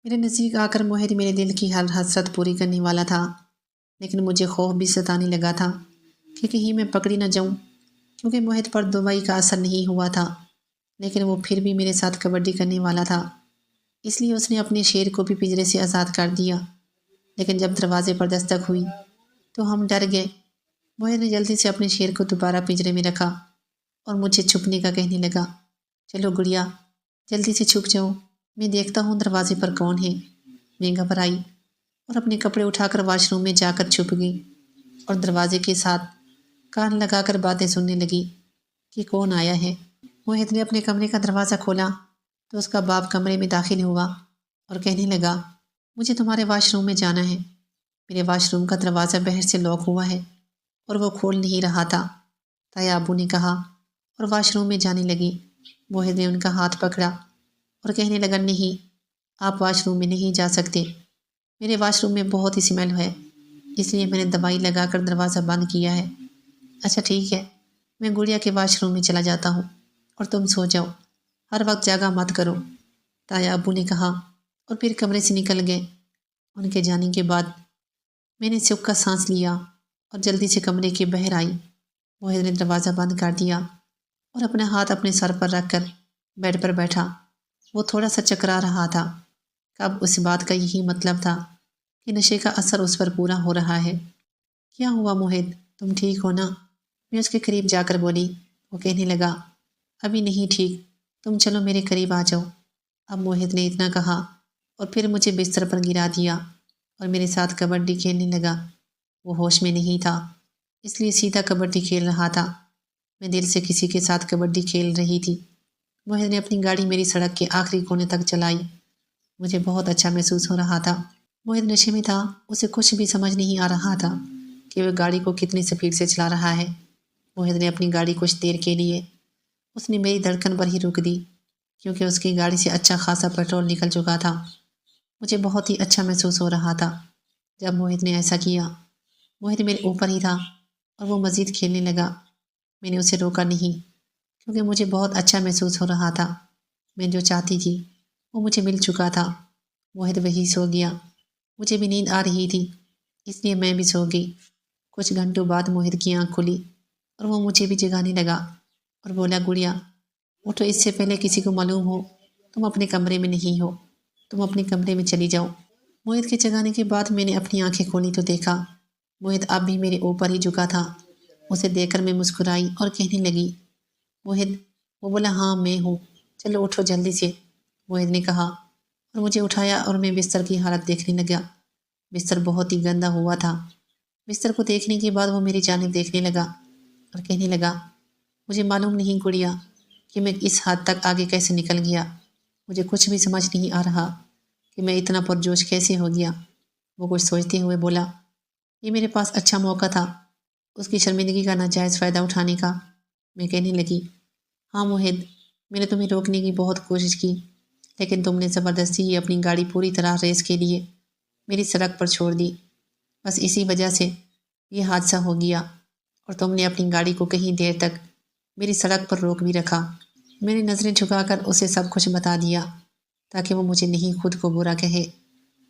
میرے نزدیک آ کر موہد میرے دل کی ہر حسرت پوری کرنے والا تھا، لیکن مجھے خوف بھی ستانے لگا تھا کہ کہیں میں پکڑی نہ جاؤں، کیونکہ موہد پر دوائی کا اثر نہیں ہوا تھا، لیکن وہ پھر بھی میرے ساتھ کبڈی کرنے والا تھا۔ اس لیے اس نے اپنے شیر کو بھی پنجرے سے آزاد کر دیا، لیکن جب دروازے پر دستک ہوئی تو ہم ڈر گئے۔ موہد نے جلدی سے اپنے شیر کو دوبارہ پنجرے میں رکھا اور مجھے چھپنے کا کہنے لگا، چلو گڑیا، جلدی سے چھپ جاؤ، میں دیکھتا ہوں دروازے پر کون ہے۔ میں گھبرائی اور اپنے کپڑے اٹھا کر واش روم میں جا کر چھپ گئی اور دروازے کے ساتھ کان لگا کر باتیں سننے لگی کہ کون آیا ہے۔ موہد نے اپنے کمرے کا دروازہ کھولا تو اس کا باپ کمرے میں داخل ہوا اور کہنے لگا، مجھے تمہارے واش روم میں جانا ہے۔ میرے واش روم کا دروازہ باہر سے لاک ہوا ہے اور وہ کھول نہیں رہا تھا، تایا ابو نے کہا اور واش روم میں جانے لگی۔ موہد نے ان کا ہاتھ پکڑا اور کہنے لگا، نہیں، آپ واش روم میں نہیں جا سکتے، میرے واش روم میں بہت ہی اسمیل ہے، اس لیے میں نے دوائی لگا کر دروازہ بند کیا ہے۔ اچھا ٹھیک ہے، میں گڑیا کے واش روم میں چلا جاتا ہوں اور تم سو جاؤ، ہر وقت جاگا مت کرو، تایا ابو نے کہا اور پھر کمرے سے نکل گئے۔ ان کے جانے کے بعد میں نے سکھ کا سانس لیا اور جلدی سے کمرے کے باہر آئی۔ موہد نے دروازہ بند کر دیا اور اپنا ہاتھ اپنے سر پر رکھ کر بیڈ پر بیٹھا۔ وہ تھوڑا سا چکرا رہا تھا۔ کب اس بات کا یہی مطلب تھا کہ نشے کا اثر اس پر پورا ہو رہا ہے۔ کیا ہوا موہد، تم ٹھیک ہو نا؟ میں اس کے قریب جا کر بولی۔ وہ کہنے لگا، ابھی نہیں ٹھیک، تم چلو میرے قریب آ جاؤ۔ اب موہد نے اتنا کہا اور پھر مجھے بستر پر گرا دیا اور میرے ساتھ کبڈی کھیلنے لگا۔ وہ ہوش میں نہیں تھا، اس لیے سیدھا کبڈی کھیل رہا تھا۔ میں دل سے کسی کے ساتھ کبڈی کھیل رہی تھی۔ موہد نے اپنی گاڑی میری سڑک کے آخری کونے تک چلائی۔ مجھے بہت اچھا محسوس ہو رہا تھا۔ موہد نشے میں تھا، اسے کچھ بھی سمجھ نہیں آ رہا تھا کہ وہ گاڑی کو کتنی سپیڈ سے چلا رہا ہے۔ موہد نے اپنی گاڑی کچھ دیر کے لیے اس نے میری دھڑکن پر ہی روک دی، کیونکہ اس کی گاڑی سے اچھا خاصا پیٹرول نکل چکا تھا۔ مجھے بہت ہی اچھا محسوس ہو رہا تھا جب موہد نے ایسا کیا۔ موہد میرے اوپر ہی تھا اور وہ مزید کھیلنے لگا۔ میں نے اسے روکا نہیں، کیونکہ مجھے بہت اچھا محسوس ہو رہا تھا۔ میں جو چاہتی تھی وہ مجھے مل چکا تھا۔ موہد وہی سو گیا۔ مجھے بھی نیند آ رہی تھی، اس لیے میں بھی سو گئی۔ کچھ گھنٹوں بعد موہد کی آنکھ کھلی اور وہ مجھے بھی جگانے لگا اور بولا، گڑیا اٹھو، اس سے پہلے کسی کو معلوم ہو تم اپنے کمرے میں نہیں ہو، تم اپنے کمرے میں چلی جاؤ۔ موہد کے جگانے کے بعد میں نے اپنی آنکھیں کھولی تو دیکھا موہد اب بھی میرے اوپر ہی جھکا تھا۔ اسے دیکھ کر میں مسکرائی اور کہنے لگی، موہد؟ وہ بولا، ہاں میں ہوں، چلو اٹھو جلدی سے، موہد نے کہا اور مجھے اٹھایا اور میں بستر کی حالت دیکھنے لگا۔ بستر بہت ہی گندا ہوا تھا۔ بستر کو دیکھنے کے بعد وہ میری جانب دیکھنے لگا اور کہنے لگا، مجھے معلوم نہیں گڑیا کہ میں اس حد تک آگے کیسے نکل گیا، مجھے کچھ بھی سمجھ نہیں آ رہا کہ میں اتنا پرجوش کیسے ہو گیا۔ وہ کچھ سوچتے ہوئے بولا، یہ میرے پاس اچھا موقع تھا اس کی شرمندگی کا ناجائز فائدہ اٹھانے کا۔ میں کہنے لگی، ہاں موہد، میں نے تمہیں روکنے کی بہت کوشش کی، لیکن تم نے زبردستی ہی اپنی گاڑی پوری طرح ریس کے لیے میری سڑک پر چھوڑ دی۔ بس اسی وجہ سے یہ حادثہ ہو گیا اور تم نے اپنی گاڑی کو کہیں دیر تک میری سڑک پر روک بھی رکھا۔ میں نے نظریں جھکا کر اسے سب کچھ بتا دیا تاکہ وہ مجھے نہیں خود کو برا کہے۔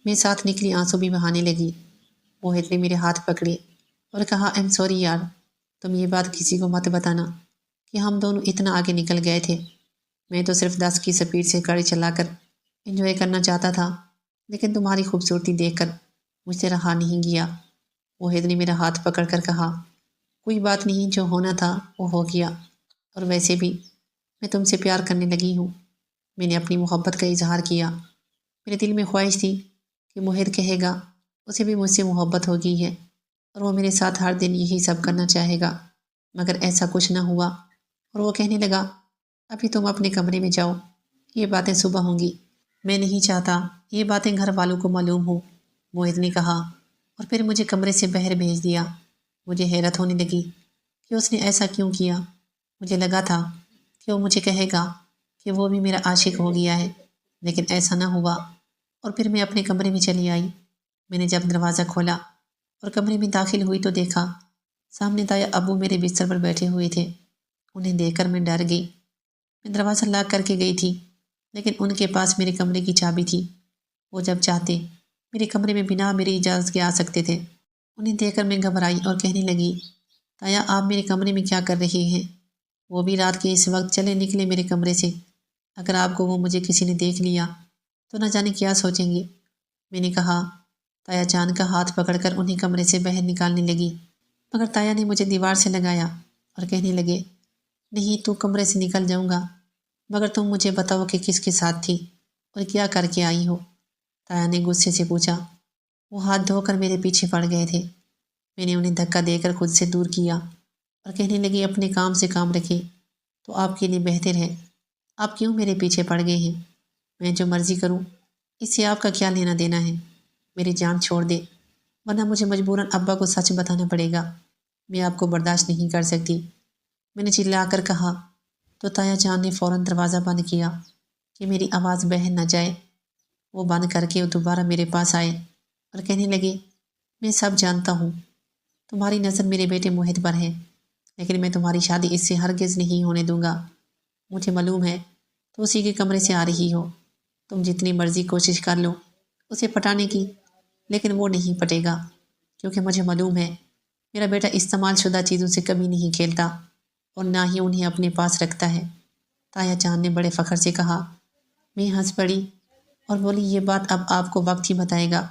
میں ساتھ نکلی آنسو بھی بہانے لگی۔ موہد نے میرے ہاتھ پکڑے اور کہا، ایم سوری یار، تم یہ بات کسی کو مت بتانا کہ ہم دونوں اتنا آگے نکل گئے تھے۔ میں تو صرف 10 کی سپیڈ سے گاڑی چلا کر انجوائے کرنا چاہتا تھا، لیکن تمہاری خوبصورتی دیکھ کر مجھ سے رہا نہیں گیا۔ موہد نے میرا ہاتھ پکڑ کر کہا، کوئی بات نہیں، جو ہونا تھا وہ ہو گیا، اور ویسے بھی میں تم سے پیار کرنے لگی ہوں۔ میں نے اپنی محبت کا اظہار کیا۔ میرے دل میں خواہش تھی کہ موہد کہے گا اسے بھی مجھ سے محبت ہو گئی ہے اور وہ میرے ساتھ ہر دن یہی سب کرنا چاہے گا، مگر ایسا کچھ نہ ہوا اور وہ کہنے لگا، ابھی تم اپنے کمرے میں جاؤ، یہ باتیں صبح ہوں گی۔ میں نہیں چاہتا یہ باتیں گھر والوں کو معلوم ہوں، موہد نے کہا اور پھر مجھے کمرے سے باہر بھیج دیا۔ مجھے حیرت ہونے لگی کہ اس نے ایسا کیوں کیا۔ مجھے لگا تھا کہ وہ مجھے کہے گا کہ وہ بھی میرا عاشق ہو گیا ہے، لیکن ایسا نہ ہوا اور پھر میں اپنے کمرے میں چلی آئی۔ میں نے جب دروازہ کھولا اور کمرے میں داخل ہوئی تو دیکھا سامنے تایا ابو میرے بستر پر بیٹھے ہوئے تھے۔ انہیں دیکھ کر میں ڈر گئی۔ میں دروازہ لاک کر کے گئی تھی، لیکن ان کے پاس میرے کمرے کی چابی تھی۔ وہ جب چاہتے میرے کمرے میں بنا میری اجازت کے آ سکتے تھے۔ انہیں دیکھ کر میں گھبرائی اور کہنے لگی، تایا آپ میرے کمرے میں کیا کر رہی ہیں؟ وہ بھی رات کے اس وقت چلے نکلے میرے کمرے سے۔ اگر آپ کو وہ مجھے کسی نے دیکھ لیا تو نہ جانے کیا سوچیں گے۔ میں نے کہا۔ تایا جان کا ہاتھ پکڑ کر انہیں کمرے سے باہر نکالنے لگی، مگر تایا نے مجھے دیوار سے لگایا اور کہنے لگے، نہیں تو کمرے سے نکل جاؤں گا، مگر تم مجھے بتاؤ کہ کس کے ساتھ تھی اور کیا کر کے آئی ہو؟ تایا نے غصے سے پوچھا۔ وہ ہاتھ دھو کر میرے پیچھے پڑ گئے تھے۔ میں نے انہیں دھکا دے کر خود سے دور کیا اور کہنے لگی، اپنے کام سے کام رکھے تو آپ کے لیے بہتر ہے۔ آپ کیوں میرے پیچھے پڑ گئے ہیں؟ میں جو مرضی کروں اس سے آپ کا کیا لینا دینا ہے؟ میری جان چھوڑ دے، ورنہ مجھے مجبوراً ابا کو سچ بتانا پڑے گا۔ میں آپ کو برداشت نہیں کر سکتی، میں نے چلا کر کہا۔ تو تایا جان نے فوراً دروازہ بند کیا کہ میری آواز باہر نہ جائے۔ وہ بند کر کے دوبارہ میرے پاس آئے اور کہنے لگے، میں سب جانتا ہوں، تمہاری نظر میرے بیٹے موہت پر ہے، لیکن میں تمہاری شادی اس سے ہرگز نہیں ہونے دوں گا۔ مجھے معلوم ہے تو اسی کے کمرے سے آ رہی ہو۔ تم جتنی مرضی کوشش کر لو اسے پٹانے کی، لیکن وہ نہیں پٹے گا، کیونکہ مجھے معلوم ہے میرا بیٹا استعمال شدہ چیزوں سے کبھی نہیں کھیلتا اور نہ ہی انہیں اپنے پاس رکھتا ہے۔ تایا جان نے بڑے فخر سے کہا۔ میں ہنس پڑی اور بولی، یہ بات اب آپ کو وقت ہی بتائے گا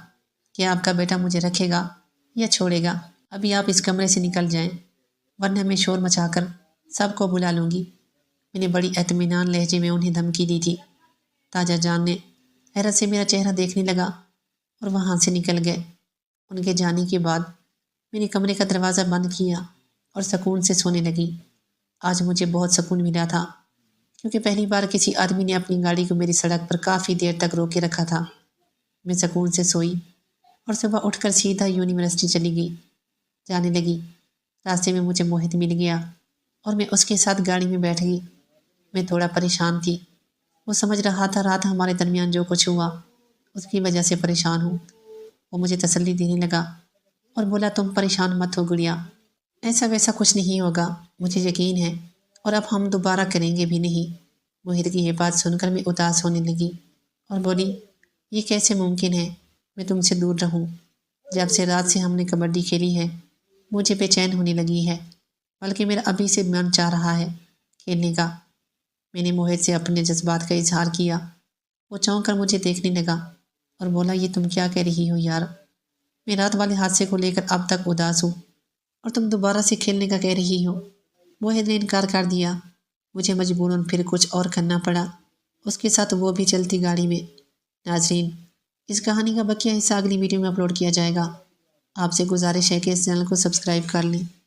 کہ آپ کا بیٹا مجھے رکھے گا یا چھوڑے گا۔ ابھی آپ اس کمرے سے نکل جائیں، ورنہ میں شور مچا کر سب کو بلا لوں گی۔ میں نے بڑی اطمینان لہجے میں انہیں دھمکی دی تھی۔ تایا جان نے حیرت سے میرا چہرہ دیکھنے لگا اور وہاں سے نکل گئے۔ ان کے جانے کے بعد میں نے کمرے کا دروازہ بند کیا اور سکون سے سونے لگی۔ آج مجھے بہت سکون ملا تھا، کیونکہ پہلی بار کسی آدمی نے اپنی گاڑی کو میری سڑک پر کافی دیر تک روکے رکھا تھا۔ میں سکون سے سوئی اور صبح اٹھ کر سیدھا یونیورسٹی چلی گئی۔ جانے لگی، راستے میں مجھے موہت مل گیا اور میں اس کے ساتھ گاڑی میں بیٹھ گئی۔ میں تھوڑا پریشان تھی، وہ سمجھ رہا تھا رات ہمارے درمیان جو کچھ ہوا اس کی وجہ سے پریشان ہوں۔ وہ مجھے تسلی دینے لگا اور بولا، تم پریشان مت ہو گڑیا، ایسا ویسا کچھ نہیں ہوگا، مجھے یقین ہے، اور اب ہم دوبارہ کریں گے بھی نہیں۔ موہت کی یہ بات سن کر میں اداس ہونے لگی اور بولی، یہ کیسے ممکن ہے میں تم سے دور رہوں؟ جب سے رات سے ہم نے کبڈی کھیلی ہے مجھے بے چین ہونے لگی ہے، بلکہ میرا ابھی سے من چاہ رہا ہے کھیلنے کا۔ میں نے موہت سے اپنے جذبات کا اظہار کیا۔ وہ چونک کر مجھے دیکھنے لگا اور بولا، یہ تم کیا کہہ رہی ہو یار؟ میں رات والے حادثے کو لے کر اب تک اداس ہوں اور تم دوبارہ سے کھیلنے کا کہہ رہی ہو؟ موہت نے انکار کر دیا۔ مجھے مجبوراً پھر کچھ اور کرنا پڑا، اس کے ساتھ وہ بھی چلتی گاڑی میں۔ ناظرین، اس کہانی کا بقیہ حصہ اگلی ویڈیو میں اپلوڈ کیا جائے گا۔ آپ سے گزارش ہے کہ اس چینل کو سبسکرائب کر لیں۔